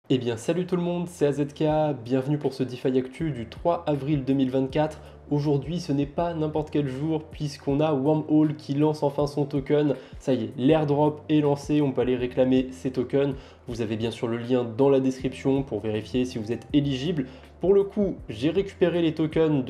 Eh bien salut tout le monde, c'est AZK, bienvenue pour ce DeFi Actu du 3 avril 2024. Aujourd'hui ce n'est pas n'importe quel jour puisqu'on a Wormhole qui lance enfin son token. Ça y est, l'airdrop est lancé, on peut aller réclamer ses tokens. Vous avez bien sûr le lien dans la description pour vérifier si vous êtes éligible. Pour le coup, j'ai récupéré les tokens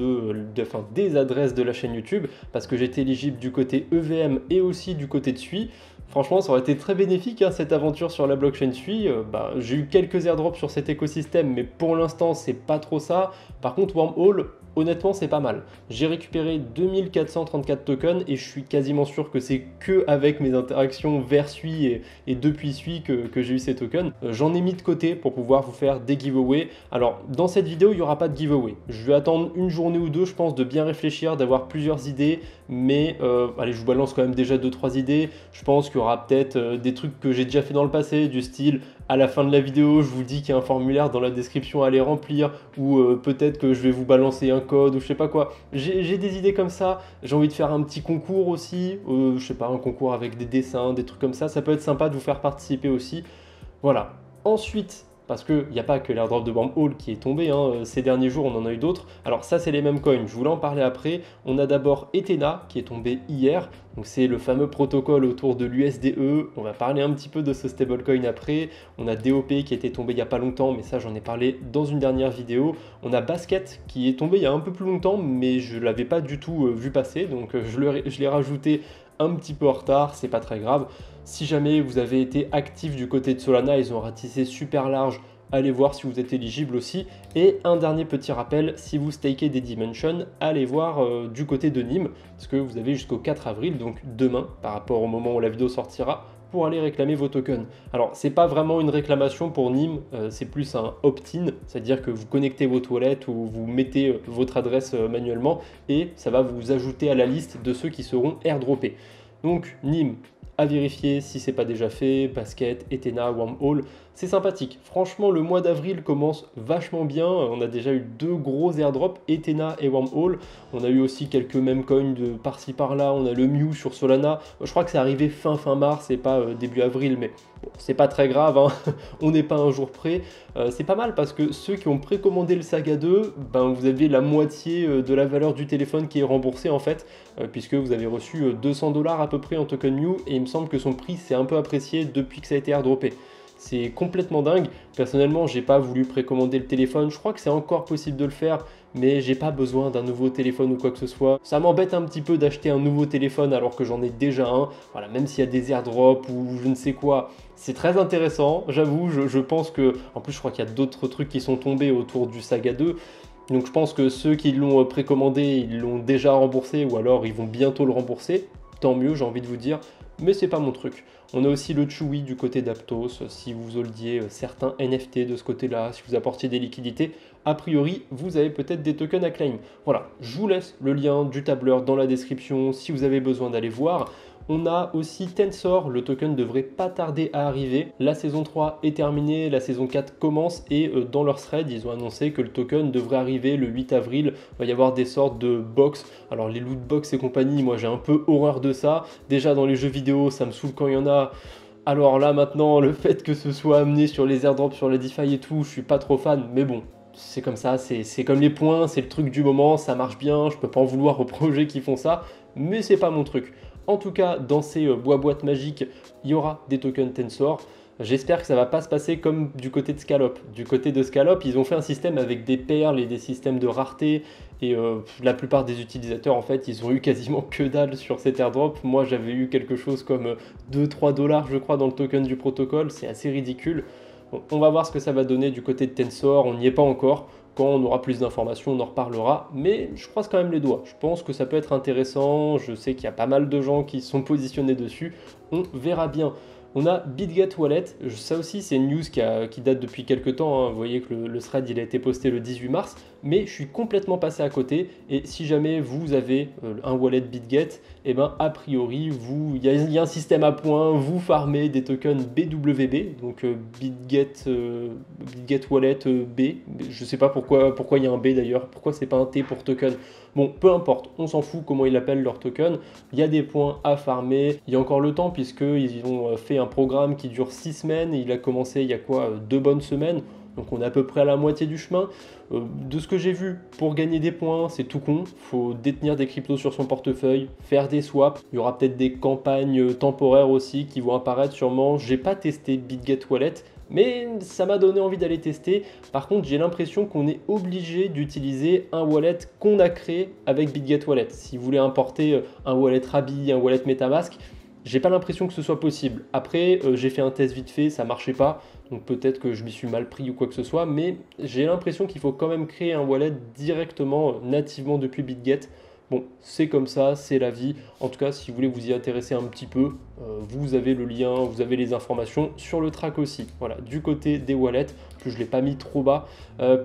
des adresses de la chaîne YouTube parce que j'étais éligible du côté EVM et aussi du côté de SUI. Franchement, ça aurait été très bénéfique cette aventure sur la blockchain SUI. J'ai eu quelques airdrops sur cet écosystème, mais pour l'instant, c'est pas trop ça. Par contre, Wormhole, honnêtement, c'est pas mal. J'ai récupéré 2434 tokens et je suis quasiment sûr que c'est que avec mes interactions vers SUI et depuis SUI que j'ai eu ces tokens. J'en ai mis de côté pour pouvoir vous faire des giveaways. Alors, dans cette vidéo, il n'y aura pas de giveaway. Je vais attendre une journée ou deux, je pense, de bien réfléchir, d'avoir plusieurs idées. Mais allez, je vous balance quand même déjà 2-3 idées. Je pense qu'il y aura peut-être des trucs que j'ai déjà fait dans le passé, du style à la fin de la vidéo, je vous dis qu'il y a un formulaire dans la description à aller remplir, ou peut-être que je vais vous balancer un code, ou je sais pas quoi. J'ai des idées comme ça. J'ai envie de faire un petit concours aussi, je sais pas, un concours avec des dessins, des trucs comme ça. Ça peut être sympa de vous faire participer aussi. Voilà. Ensuite, parce qu'il n'y a pas que l'airdrop de Wormhole qui est tombé, ces derniers jours on en a eu d'autres. Alors ça c'est les mêmes coins, je voulais en parler après. On a d'abord Ethena qui est tombé hier, donc c'est le fameux protocole autour de l'USDE. On va parler un petit peu de ce stablecoin après. On a DOP qui était tombé il n'y a pas longtemps, mais ça j'en ai parlé dans une dernière vidéo. On a Basket qui est tombé il y a un peu plus longtemps, mais je ne l'avais pas du tout vu passer, donc je l'ai rajouté un petit peu en retard, c'est pas très grave. Si jamais vous avez été actif du côté de Solana, ils ont ratissé super large, allez voir si vous êtes éligible aussi. Et un dernier petit rappel, si vous stakez des Dimensions, allez voir du côté de Nîmes, parce que vous avez jusqu'au 4 avril, donc demain, par rapport au moment où la vidéo sortira, pour aller réclamer vos tokens. Alors, c'est pas vraiment une réclamation pour Nîmes, c'est plus un opt-in, c'est-à-dire que vous connectez votre wallet ou vous mettez votre adresse manuellement et ça va vous ajouter à la liste de ceux qui seront airdroppés. Donc, Nîmes, à vérifier si c'est pas déjà fait, Basket, Ethena, Wormhole, c'est sympathique. Franchement, le mois d'avril commence vachement bien. On a déjà eu deux gros airdrops, Ethena et Wormhole. On a eu aussi quelques meme coins de par-ci par-là. On a le Mew sur Solana. Je crois que c'est arrivé fin mars et pas début avril, mais bon, c'est pas très grave, on n'est pas un jour près. C'est pas mal parce que ceux qui ont précommandé le Saga 2, vous avez la moitié de la valeur du téléphone qui est remboursée en fait, puisque vous avez reçu 200 $ à peu près en token Mew et il me semble que son prix s'est un peu apprécié depuis que ça a été airdroppé. C'est complètement dingue. Personnellement, j'ai pas voulu précommander le téléphone. Je crois que c'est encore possible de le faire, mais j'ai pas besoin d'un nouveau téléphone ou quoi que ce soit. Ça m'embête un petit peu d'acheter un nouveau téléphone alors que j'en ai déjà un. Voilà, même s'il y a des airdrops ou je ne sais quoi, c'est très intéressant. J'avoue, je pense que, en plus, je crois qu'il y a d'autres trucs qui sont tombés autour du Saga 2. Donc je pense que ceux qui l'ont précommandé, ils l'ont déjà remboursé ou alors ils vont bientôt le rembourser. Tant mieux, j'ai envie de vous dire, mais c'est pas mon truc. On a aussi le Chewy du côté d'Aptos, si vous holdiez certains NFT de ce côté-là, si vous apportiez des liquidités, a priori, vous avez peut-être des tokens à claim. Voilà, je vous laisse le lien du tableur dans la description si vous avez besoin d'aller voir. On a aussi Tensor, le token devrait pas tarder à arriver. La saison 3 est terminée, la saison 4 commence et dans leur thread, ils ont annoncé que le token devrait arriver le 8 avril. Il va y avoir des sortes de box. Alors les loot box et compagnie, moi j'ai un peu horreur de ça. Déjà dans les jeux vidéo, ça me saoule quand il y en a. Alors là maintenant, le fait que ce soit amené sur les airdrops, sur la DeFi et tout, je suis pas trop fan, mais bon. C'est comme ça, c'est comme les points, c'est le truc du moment, ça marche bien, je peux pas en vouloir aux projets qui font ça, mais c'est pas mon truc. En tout cas, dans ces boîtes magiques, il y aura des tokens Tensor. J'espère que ça va pas se passer comme du côté de Scallop. Du côté de Scallop, ils ont fait un système avec des perles et des systèmes de rareté. Et la plupart des utilisateurs, en fait, ils ont eu quasiment que dalle sur cet airdrop. Moi, j'avais eu quelque chose comme 2-3 $, je crois, dans le token du protocole. C'est assez ridicule. Bon, on va voir ce que ça va donner du côté de Tensor. On n'y est pas encore. Quand on aura plus d'informations, on en reparlera, mais je croise quand même les doigts. Je pense que ça peut être intéressant, je sais qu'il y a pas mal de gens qui sont positionnés dessus, on verra bien. On a BitGet Wallet, ça aussi c'est une news qui date depuis quelques temps, Vous voyez que le thread il a été posté le 18 mars, mais je suis complètement passé à côté, et si jamais vous avez un wallet BitGet, a priori, il y a un système à points, vous farmez des tokens BWB, donc BitGet Wallet B, je sais pas pourquoi il y a un B d'ailleurs, pourquoi c'est pas un T pour token. Bon, peu importe, on s'en fout comment ils appellent leur token, il y a des points à farmer, il y a encore le temps puisqu'ils ont fait un programme qui dure 6 semaines, et il a commencé il y a quoi, 2 bonnes semaines, donc on est à peu près à la moitié du chemin. De ce que j'ai vu, pour gagner des points, c'est tout con, faut détenir des cryptos sur son portefeuille, faire des swaps, il y aura peut-être des campagnes temporaires aussi qui vont apparaître sûrement. J'ai pas testé BitGet Wallet, mais ça m'a donné envie d'aller tester. Par contre, j'ai l'impression qu'on est obligé d'utiliser un wallet qu'on a créé avec BitGet Wallet. Si vous voulez importer un wallet Rabi, un wallet MetaMask, j'ai pas l'impression que ce soit possible. Après, j'ai fait un test vite fait, ça marchait pas, donc peut-être que je m'y suis mal pris ou quoi que ce soit, mais j'ai l'impression qu'il faut quand même créer un wallet directement, nativement depuis BitGet. Bon, c'est comme ça, c'est la vie. En tout cas, si vous voulez vous y intéresser un petit peu, vous avez le lien, vous avez les informations sur le track aussi. Voilà, du côté des wallets, plus je ne l'ai pas mis trop bas.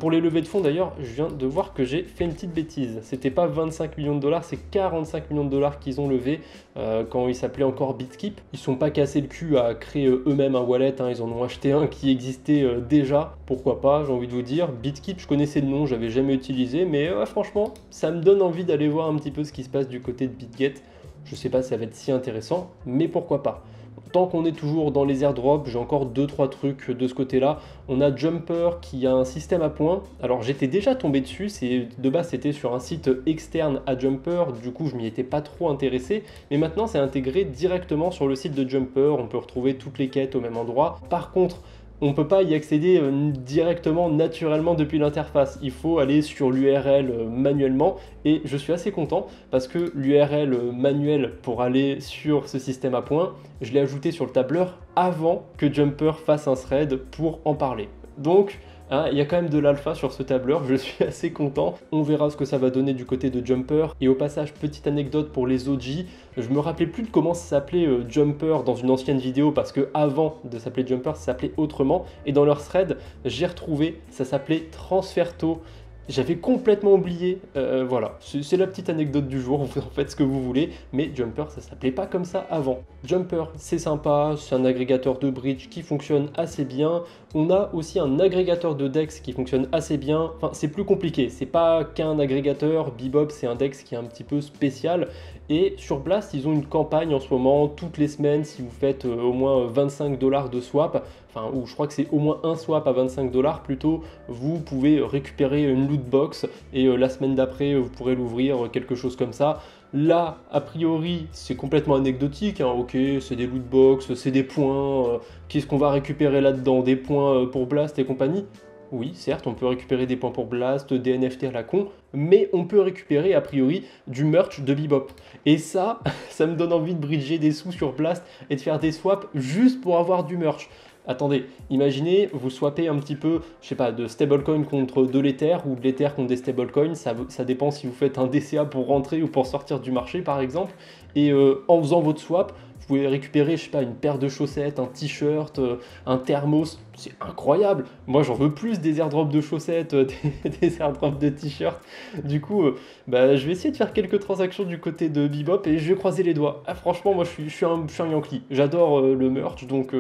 Pour les levées de fonds d'ailleurs, je viens de voir que j'ai fait une petite bêtise. C'était pas 25 millions de dollars, c'est 45 millions de dollars qu'ils ont levé quand ils s'appelaient encore Bitskip. Ils ne sont pas cassés le cul à créer eux-mêmes un wallet, hein, ils en ont acheté un qui existait déjà. Pourquoi pas, j'ai envie de vous dire. Bitskip, je connaissais le nom, j'avais jamais utilisé, mais franchement, ça me donne envie d'aller voir un petit peu ce qui se passe du côté de BitGet. Je sais pas si ça va être si intéressant, mais pourquoi pas. Tant qu'on est toujours dans les airdrops, j'ai encore 2-3 trucs de ce côté-là. On a Jumper qui a un système à points. Alors j'étais déjà tombé dessus, de base c'était sur un site externe à Jumper, du coup je m'y étais pas trop intéressé. Mais maintenant c'est intégré directement sur le site de Jumper, on peut retrouver toutes les quêtes au même endroit. Par contre, on ne peut pas y accéder directement, naturellement depuis l'interface. Il faut aller sur l'URL manuellement et je suis assez content parce que l'URL manuel pour aller sur ce système à points, je l'ai ajouté sur le tableur avant que Jumper fasse un thread pour en parler. Donc, hein, il y a quand même de l'alpha sur ce tableur, je suis assez content. On verra ce que ça va donner du côté de Jumper. Et au passage, petite anecdote pour les OG, je me rappelais plus de comment ça s'appelait Jumper dans une ancienne vidéo parce que avant de s'appeler Jumper, ça s'appelait autrement. Et dans leur thread, j'ai retrouvé, ça s'appelait Transferto. J'avais complètement oublié, voilà, c'est la petite anecdote du jour, vous en faites ce que vous voulez, mais Jumper ça s'appelait pas comme ça avant. Jumper c'est sympa, c'est un agrégateur de bridge qui fonctionne assez bien, on a aussi un agrégateur de DEX qui fonctionne assez bien, enfin c'est plus compliqué, c'est pas qu'un agrégateur, Bebop c'est un DEX qui est un petit peu spécial, et sur Blast ils ont une campagne en ce moment, toutes les semaines si vous faites au moins 25 $ de swap, enfin ou je crois que c'est au moins un swap à 25 $ plutôt, vous pouvez récupérer une loot box et la semaine d'après vous pourrez l'ouvrir, quelque chose comme ça. Là, a priori, c'est complètement anecdotique, hein. Ok, c'est des loot box, c'est des points, qu'est-ce qu'on va récupérer là-dedans? Des points pour Blast et compagnie? Oui, certes, on peut récupérer des points pour Blast, des NFT à la con, mais on peut récupérer a priori du merch de Bebop. Et ça, ça me donne envie de bridger des sous sur Blast et de faire des swaps juste pour avoir du merch. Attendez, imaginez, vous swappez un petit peu, je sais pas, de stablecoin contre de l'Ether ou de l'Ether contre des stablecoins, ça dépend si vous faites un DCA pour rentrer ou pour sortir du marché par exemple, et en faisant votre swap, vous pouvez récupérer, je sais pas, une paire de chaussettes, un t-shirt, un thermos, c'est incroyable. Moi j'en veux plus des airdrops de chaussettes, des airdrops de t-shirts. Du coup, bah, je vais essayer de faire quelques transactions du côté de Bebop et je vais croiser les doigts. Ah, franchement, moi je suis un Yankee, j'adore le merch, donc...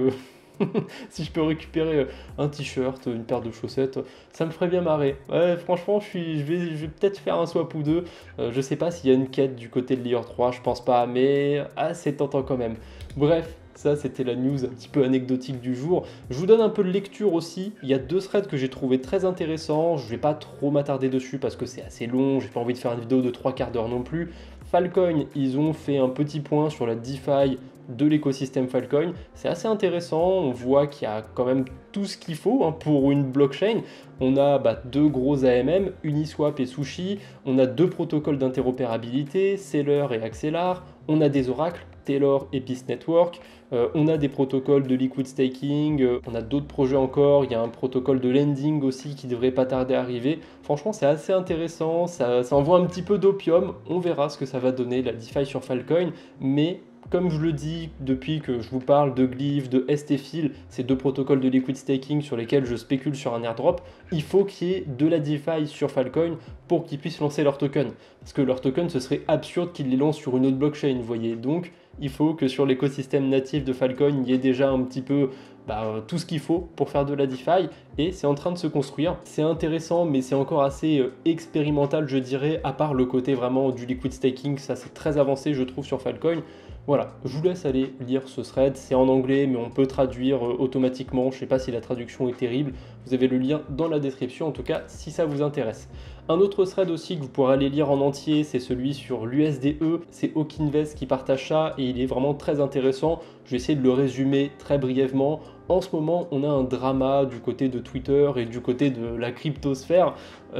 si je peux récupérer un t-shirt, une paire de chaussettes, ça me ferait bien marrer. Ouais, franchement, je vais peut-être faire un swap ou deux. Je sais pas s'il y a une quête du côté de Layer 3, je pense pas, mais c'est tentant quand même. Bref, ça c'était la news un petit peu anecdotique du jour. Je vous donne un peu de lecture aussi. Il y a 2 threads que j'ai trouvé très intéressants. Je vais pas trop m'attarder dessus parce que c'est assez long. J'ai pas envie de faire une vidéo de 3/4 d'heure non plus. Filecoin, ils ont fait un petit point sur la DeFi de l'écosystème Filecoin. C'est assez intéressant, on voit qu'il y a quand même tout ce qu'il faut pour une blockchain. On a 2 gros AMM, Uniswap et Sushi, on a 2 protocoles d'interopérabilité, Seller et Axelar, on a des oracles, Taylor et Peace Network, on a des protocoles de liquid staking, on a d'autres projets encore, il y a un protocole de lending aussi qui devrait pas tarder à arriver. Franchement c'est assez intéressant, ça envoie un petit peu d'opium, on verra ce que ça va donner la DeFi sur Filecoin, mais comme je le dis depuis que je vous parle de Glyph, de STFIL, ces 2 protocoles de liquid staking sur lesquels je spécule sur un airdrop, il faut qu'il y ait de la DeFi sur Filecoin pour qu'ils puissent lancer leur token. Parce que leur token, ce serait absurde qu'ils les lancent sur une autre blockchain, vous voyez. Donc, il faut que sur l'écosystème natif de Filecoin, il y ait déjà un petit peu tout ce qu'il faut pour faire de la DeFi, et c'est en train de se construire. C'est intéressant, mais c'est encore assez expérimental, je dirais, à part le côté vraiment du liquid staking, ça c'est très avancé, je trouve, sur Filecoin. Voilà, je vous laisse aller lire ce thread, c'est en anglais mais on peut traduire automatiquement, je ne sais pas si la traduction est terrible, vous avez le lien dans la description en tout cas si ça vous intéresse. Un autre thread aussi que vous pourrez aller lire en entier, c'est celui sur l'USDE, c'est Okinvest qui partage ça et il est vraiment très intéressant, je vais essayer de le résumer très brièvement. En ce moment, on a un drama du côté de Twitter et du côté de la cryptosphère,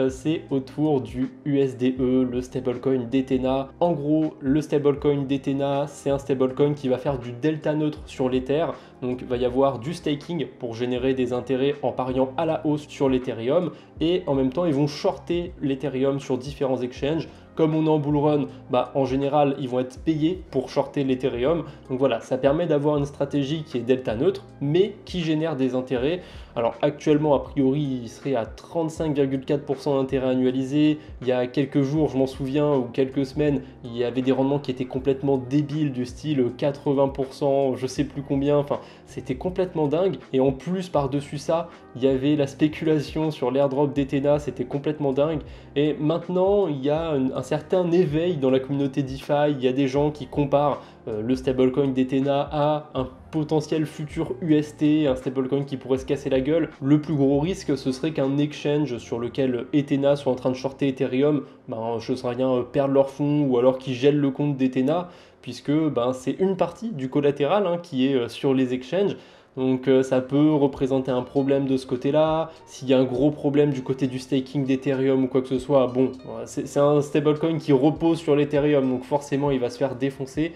c'est autour du USDE, le stablecoin d'Ethena. En gros, le stablecoin d'Ethena, c'est un stablecoin qui va faire du delta neutre sur l'Ether, donc il va y avoir du staking pour générer des intérêts en pariant à la hausse sur l'Ethereum, et en même temps, ils vont shorter l'Ethereum sur différents exchanges. Comme on est en bull run, en général, ils vont être payés pour shorter l'Ethereum. Donc voilà, ça permet d'avoir une stratégie qui est delta neutre, mais qui génère des intérêts. Alors actuellement, a priori, il serait à 35,4% d'intérêt annualisé. Il y a quelques jours, je m'en souviens, ou quelques semaines, il y avait des rendements qui étaient complètement débiles, du style 80%, je sais plus combien. Enfin, c'était complètement dingue. Et en plus, par-dessus ça, il y avait la spéculation sur l'airdrop d'Ethena, c'était complètement dingue. Et maintenant, il y a un certain éveil dans la communauté DeFi. Il y a des gens qui comparent le stablecoin d'Ethena à un potentiel futur UST, un stablecoin qui pourrait se casser la gueule. Le plus gros risque, ce serait qu'un exchange sur lequel Ethena soit en train de shorter Ethereum, je sais rien, perdent leur fonds ou alors qu'ils gèlent le compte d'Ethena, puisque c'est une partie du collatéral qui est sur les exchanges. Donc ça peut représenter un problème de ce côté-là. S'il y a un gros problème du côté du staking d'Ethereum ou quoi que ce soit, bon, c'est un stablecoin qui repose sur l'Ethereum, donc forcément il va se faire défoncer.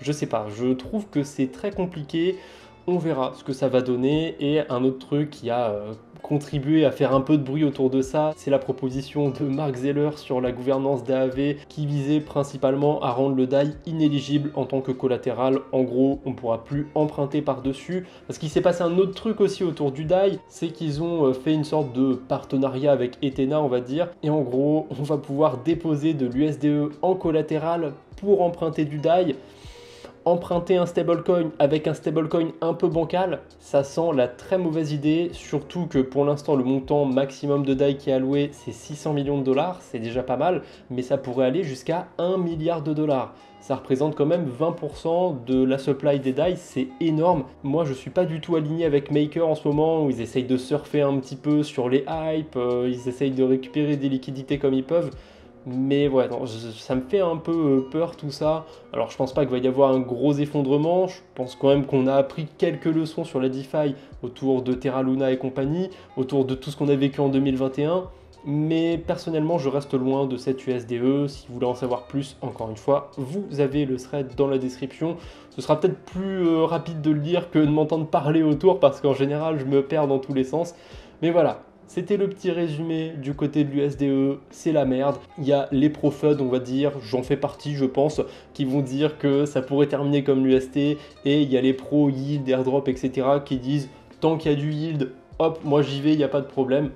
Je sais pas, je trouve que c'est très compliqué. On verra ce que ça va donner. Et un autre truc qui a contribué à faire un peu de bruit autour de ça, c'est la proposition de Mark Zeller sur la gouvernance d'AAV qui visait principalement à rendre le DAI inéligible en tant que collatéral. En gros, on ne pourra plus emprunter par-dessus. Parce qu'il s'est passé un autre truc aussi autour du DAI, c'est qu'ils ont fait une sorte de partenariat avec Ethena, on va dire. Et en gros, on va pouvoir déposer de l'USDE en collatéral pour emprunter du DAI. Emprunter un stablecoin avec un stablecoin un peu bancal, ça sent la très mauvaise idée, surtout que pour l'instant le montant maximum de DAI qui est alloué c'est 600 millions de dollars, c'est déjà pas mal, mais ça pourrait aller jusqu'à 1 milliard de dollars. Ça représente quand même 20% de la supply des DAI, c'est énorme. Moi je suis pas du tout aligné avec Maker en ce moment, où ils essayent de surfer un petit peu sur les hypes, ils essayent de récupérer des liquidités comme ils peuvent. Mais ouais, non, ça me fait un peu peur tout ça. Alors je pense pas qu'il va y avoir un gros effondrement, je pense quand même qu'on a appris quelques leçons sur la DeFi autour de Terra Luna et compagnie, autour de tout ce qu'on a vécu en 2021. Mais personnellement, je reste loin de cette USDE. Si vous voulez en savoir plus, encore une fois, vous avez le thread dans la description. Ce sera peut-être plus rapide de le lire que de m'entendre parler autour, parce qu'en général, je me perds dans tous les sens. Mais voilà. C'était le petit résumé du côté de l'USDE, c'est la merde. Il y a les pro-FUD, on va dire, j'en fais partie je pense, qui vont dire que ça pourrait terminer comme l'UST, et il y a les pro-yield, airdrop, etc. qui disent tant qu'il y a du yield, hop, moi j'y vais, il n'y a pas de problème.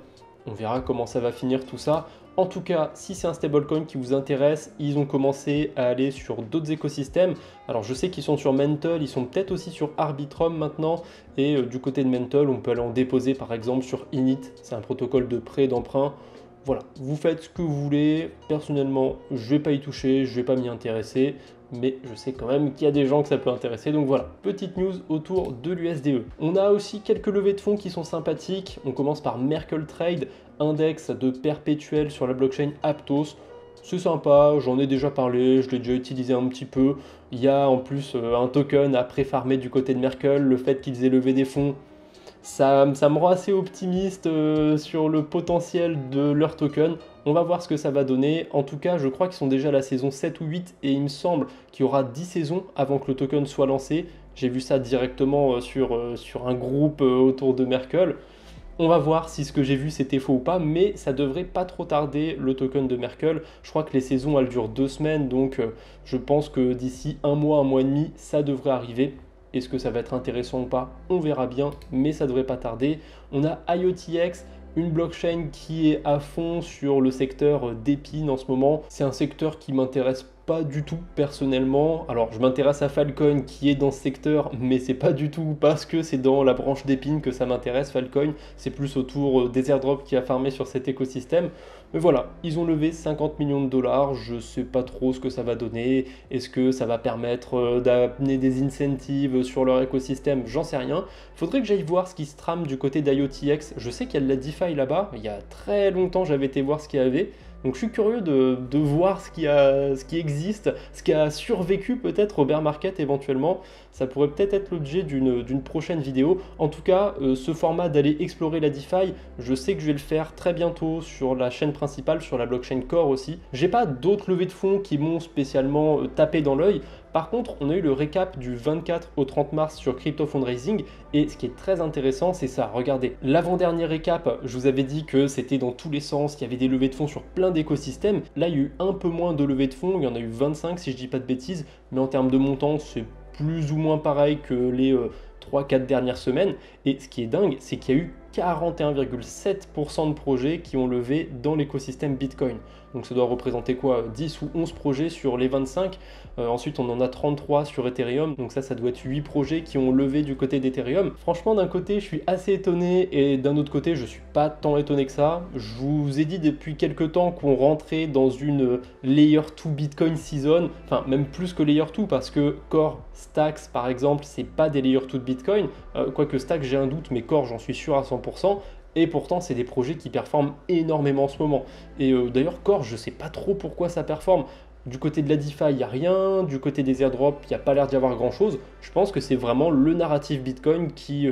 On verra comment ça va finir tout ça. En tout cas, si c'est un stablecoin qui vous intéresse, ils ont commencé à aller sur d'autres écosystèmes. Alors je sais qu'ils sont sur Mantle, ils sont peut-être aussi sur Arbitrum maintenant. Et du côté de Mantle, on peut aller en déposer par exemple sur Init. C'est un protocole de prêt d'emprunt. Voilà, vous faites ce que vous voulez. Personnellement, je ne vais pas y toucher, je ne vais pas m'y intéresser. Mais je sais quand même qu'il y a des gens que ça peut intéresser. Donc voilà, petite news autour de l'USDE. On a aussi quelques levées de fonds qui sont sympathiques. On commence par Merkle Trade, index de perpétuel sur la blockchain Aptos. C'est sympa, j'en ai déjà parlé, je l'ai déjà utilisé un petit peu. Il y a en plus un token à pré-farmer du côté de Merkle. Le fait qu'ils aient levé des fonds, ça me rend assez optimiste sur le potentiel de leur token. On va voir ce que ça va donner. En tout cas, je crois qu'ils sont déjà à la saison 7 ou 8 et il me semble qu'il y aura 10 saisons avant que le token soit lancé. J'ai vu ça directement sur un groupe autour de Merkle. On va voir si ce que j'ai vu c'était faux ou pas, mais ça devrait pas trop tarder le token de Merkle. Je crois que les saisons elles durent 2 semaines, donc je pense que d'ici un mois et demi, ça devrait arriver. Est-ce que ça va être intéressant ou pas? On verra bien, mais ça devrait pas tarder. On a IoTX, une blockchain qui est à fond sur le secteur d'Epine en ce moment. C'est un secteur qui m'intéresse pas du tout personnellement. Alors je m'intéresse à Filecoin qui est dans ce secteur, mais c'est pas du tout parce que c'est dans la branche d'Epine que ça m'intéresse Filecoin, c'est plus autour des airdrops qui a farmé sur cet écosystème. Mais voilà, ils ont levé 50 millions de dollars, je sais pas trop ce que ça va donner, est-ce que ça va permettre d'amener des incentives sur leur écosystème, j'en sais rien. Faudrait que j'aille voir ce qui se trame du côté d'IoTX, je sais qu'il y a de la DeFi là-bas, il y a très longtemps j'avais été voir ce qu'il y avait. Donc je suis curieux de voir ce qui existe, ce qui a survécu peut-être au bear market éventuellement. Ça pourrait peut-être être l'objet d'une prochaine vidéo. En tout cas, ce format d'aller explorer la DeFi, je sais que je vais le faire très bientôt sur la chaîne principale, sur la blockchain Core aussi. J'ai pas d'autres levées de fonds qui m'ont spécialement tapé dans l'œil. Par contre, on a eu le récap du 24 au 30 mars sur Crypto Fundraising et ce qui est très intéressant, c'est ça. Regardez, l'avant-dernier récap, je vous avais dit que c'était dans tous les sens, qu'il y avait des levées de fonds sur plein d'écosystèmes. Là, il y a eu un peu moins de levées de fonds, il y en a eu 25 si je dis pas de bêtises, mais en termes de montant, c'est plus ou moins pareil que les 3-4 dernières semaines. Et ce qui est dingue, c'est qu'il y a eu 41,7% de projets qui ont levé dans l'écosystème Bitcoin. Donc ça doit représenter quoi, 10 ou 11 projets sur les 25. Ensuite, on en a 33 sur Ethereum. Donc ça doit être 8 projets qui ont levé du côté d'Ethereum. Franchement, d'un côté, je suis assez étonné et d'un autre côté, je suis pas tant étonné que ça. Je vous ai dit depuis quelques temps qu'on rentrait dans une Layer 2 Bitcoin season. Enfin, même plus que Layer 2 parce que Core, Stacks, par exemple, c'est pas des Layer 2 de Bitcoin. Quoique Stacks, j'ai un doute, mais Core, j'en suis sûr à 100%. Et pourtant, c'est des projets qui performent énormément en ce moment. Et d'ailleurs, Core, je sais pas trop pourquoi ça performe. Du côté de la DeFi, il n'y a rien. Du côté des airdrops, il n'y a pas l'air d'y avoir grand-chose. Je pense que c'est vraiment le narratif Bitcoin qui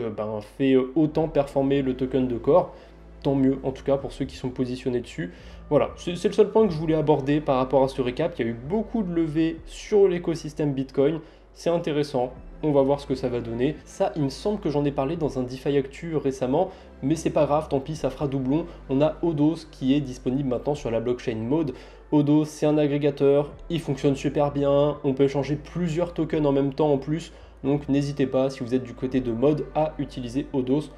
fait autant performer le token de Core. Tant mieux, en tout cas, pour ceux qui sont positionnés dessus. Voilà, c'est le seul point que je voulais aborder par rapport à ce récap. Il y a eu beaucoup de levées sur l'écosystème Bitcoin. C'est intéressant. On va voir ce que ça va donner. Ça, il me semble que j'en ai parlé dans un DeFi Actu récemment, mais c'est pas grave, tant pis, ça fera doublon. On a Odos qui est disponible maintenant sur la blockchain Mode. Odos, c'est un agrégateur, il fonctionne super bien, on peut échanger plusieurs tokens en même temps en plus, donc n'hésitez pas, si vous êtes du côté de Mode, à utiliser Odos.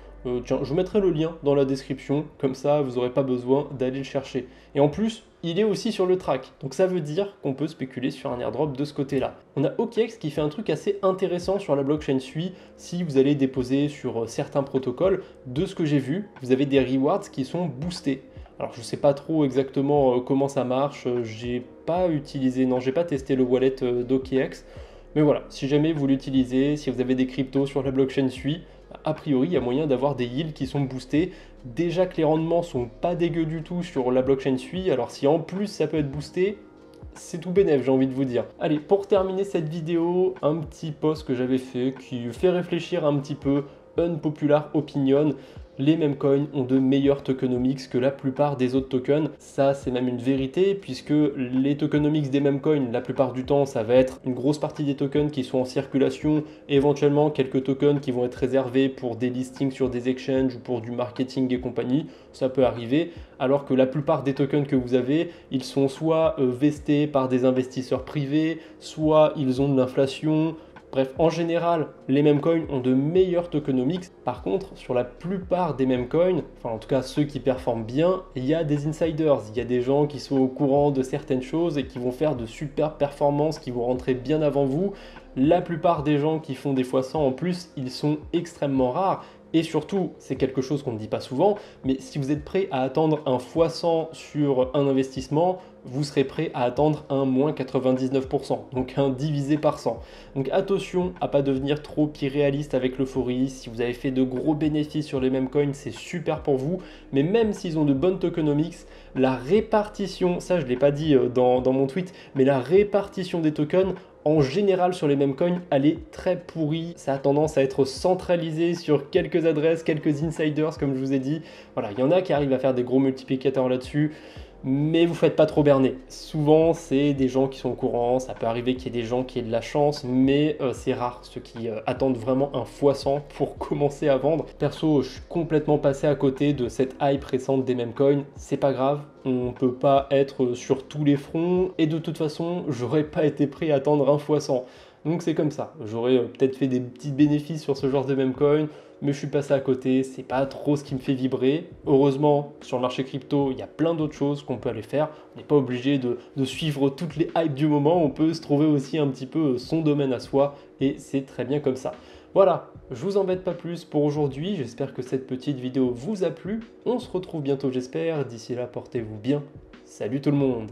Tiens, je vous mettrai le lien dans la description, comme ça vous n'aurez pas besoin d'aller le chercher. Et en plus, il est aussi sur le track, donc ça veut dire qu'on peut spéculer sur un airdrop de ce côté-là. On a OKX qui fait un truc assez intéressant sur la blockchain Sui, si vous allez déposer sur certains protocoles. De ce que j'ai vu, vous avez des rewards qui sont boostés. Alors je ne sais pas trop exactement comment ça marche, j'ai pas utilisé, non j'ai pas testé le wallet d'OKX, mais voilà, si jamais vous l'utilisez, si vous avez des cryptos sur la blockchain Sui, a priori, il y a moyen d'avoir des yields qui sont boostés. Déjà que les rendements sont pas dégueux du tout sur la blockchain Sui, alors si en plus ça peut être boosté, c'est tout bénef, j'ai envie de vous dire. Allez, pour terminer cette vidéo, un petit post que j'avais fait qui fait réfléchir un petit peu, unpopular opinion. Les mêmes coins ont de meilleurs tokenomics que la plupart des autres tokens. Ça, c'est même une vérité, puisque les tokenomics des mêmes coins, la plupart du temps, ça va être une grosse partie des tokens qui sont en circulation, éventuellement quelques tokens qui vont être réservés pour des listings sur des exchanges ou pour du marketing et compagnie. Ça peut arriver, alors que la plupart des tokens que vous avez, ils sont soit vestés par des investisseurs privés, soit ils ont de l'inflation. Bref, en général, les mêmes coins ont de meilleurs tokenomics. Par contre, sur la plupart des mêmes coins, enfin en tout cas ceux qui performent bien, il y a des insiders. Il y a des gens qui sont au courant de certaines choses et qui vont faire de super performances, qui vont rentrer bien avant vous. La plupart des gens qui font des x100 en plus, ils sont extrêmement rares. Et surtout, c'est quelque chose qu'on ne dit pas souvent, mais si vous êtes prêt à attendre un x100 sur un investissement, vous serez prêt à attendre un moins 99%, donc un divisé par 100. Donc attention à ne pas devenir trop irréaliste avec l'euphorie. Si vous avez fait de gros bénéfices sur les mêmes coins, c'est super pour vous, mais même s'ils ont de bonnes tokenomics, la répartition, ça je ne l'ai pas dit dans mon tweet, mais la répartition des tokens, en général sur les mêmes coins, elle est très pourrie. Ça a tendance à être centralisé sur quelques adresses, quelques insiders comme je vous ai dit. Voilà, il y en a qui arrivent à faire des gros multiplicateurs là-dessus, mais vous faites pas trop berner. Souvent, c'est des gens qui sont au courant, ça peut arriver qu'il y ait des gens qui aient de la chance, mais c'est rare ceux qui attendent vraiment un x100 pour commencer à vendre. Perso, je suis complètement passé à côté de cette hype récente des mêmes coins. C'est pas grave, on peut pas être sur tous les fronts, et de toute façon, j'aurais pas été prêt à attendre un x100. Donc c'est comme ça, j'aurais peut-être fait des petits bénéfices sur ce genre de meme coin, mais je suis passé à côté, c'est pas trop ce qui me fait vibrer. Heureusement, sur le marché crypto, il y a plein d'autres choses qu'on peut aller faire. On n'est pas obligé de suivre toutes les hypes du moment, on peut se trouver aussi un petit peu son domaine à soi, et c'est très bien comme ça. Voilà, je vous embête pas plus pour aujourd'hui, j'espère que cette petite vidéo vous a plu. On se retrouve bientôt j'espère, d'ici là portez-vous bien. Salut tout le monde!